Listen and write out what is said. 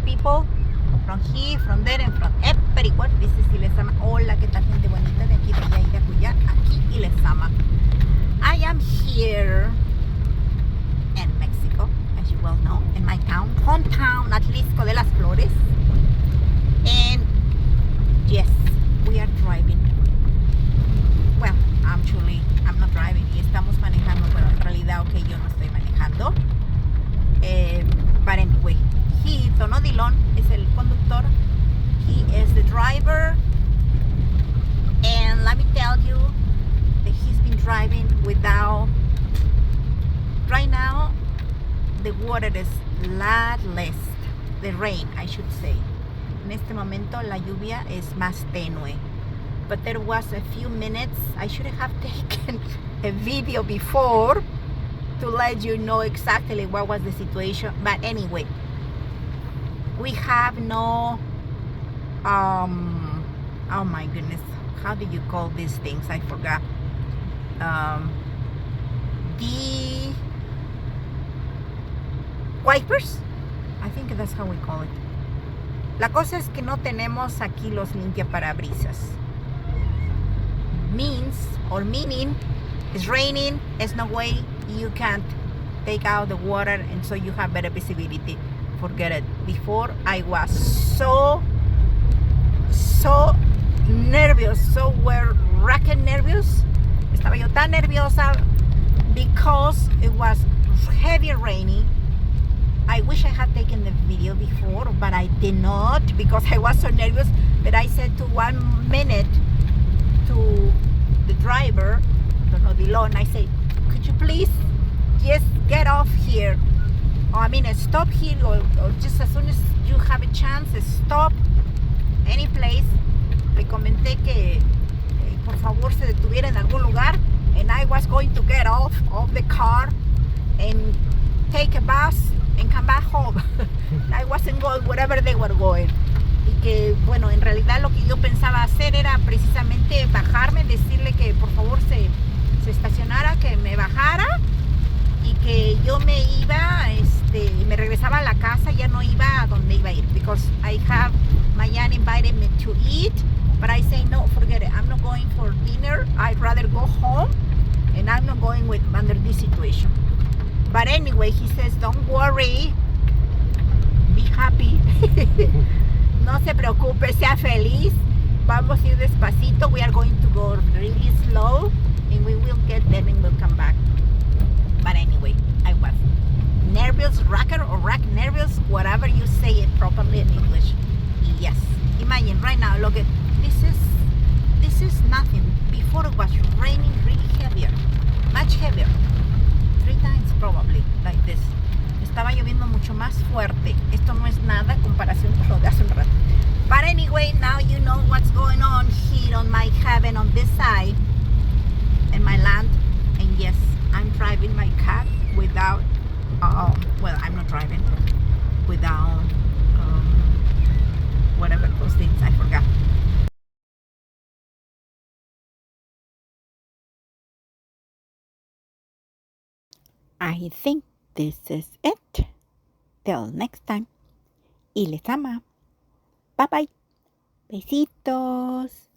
people from here, from there, and from everywhere. This is LezAma. Hola, ¿qué tal, gente bonita de aquí, de allá y de acullá? Aquí y LezAma. I am here in Mexico, as you well know, in my town, hometown, Atlixco de las Flores. And yes, we are driving. Well, actually, I'm not driving y estamos manejando, pero en realidad, ok, yo no estoy manejando. But anyway, he, Tono Dilon, es el conductor. He is the driver. And let me tell you that he's been driving without. Right now, the water is lot less. The rain, I should say. En este momento, la lluvia es más tenue. But there was a few minutes. I should have taken a video before to let you know exactly what was the situation. But anyway, we have no oh my goodness, how do you call these things? I forgot. The wipers, I think that's how we call it. La cosa es que no tenemos aquí los limpiaparabrisas. Meaning it's raining, there's no way you can't take out the water, and so you have better visibility. Forget it. Before, I was so nervous, so wrecking nervous. Estaba yo tan nerviosa because it was heavy raining. I wish I had taken the video before, but I did not because I was so nervous that I said to 1 minute to the driver, Tono Dilon, I said, could you please just get off here? Or, I mean, stop here, or just as soon as you have a chance, stop any place. Le comenté que por favor se detuviera en algún lugar, and I was going to get off of the car and take a bus and come back home. I wasn't going wherever they were going. Y que, bueno, en realidad lo que yo pensaba hacer era precisamente bajarme, decirle que por favor se estacionara, que me bajara y que yo me iba, me regresaba a la casa, ya no iba a donde iba a ir, because I have Mayan invited me to eat, but I say no, forget it, I'm not going for dinner, I'd rather go home, and I'm not going under this situation. But anyway, he says, don't worry, be happy, no se preocupe, sea feliz, vamos a ir despacito, we are going to go really slow, and we will get there and we'll come back. But anyway, I was nervous, rack nervous, whatever you say it properly in English. Yes, imagine right now, look at this is nothing. Before it was raining really heavier, much heavier, 3 times probably like this. Estaba lloviendo mucho más fuerte. Esto no es nada en comparación con lo de hace un rato. But anyway, now you know what's going on here on my cabin on this side in my land. And yes, I'm driving my car without, well, I'm not driving without, whatever those things, I forgot. I think this is it. Till next time. Y les ama. Bye bye. Besitos.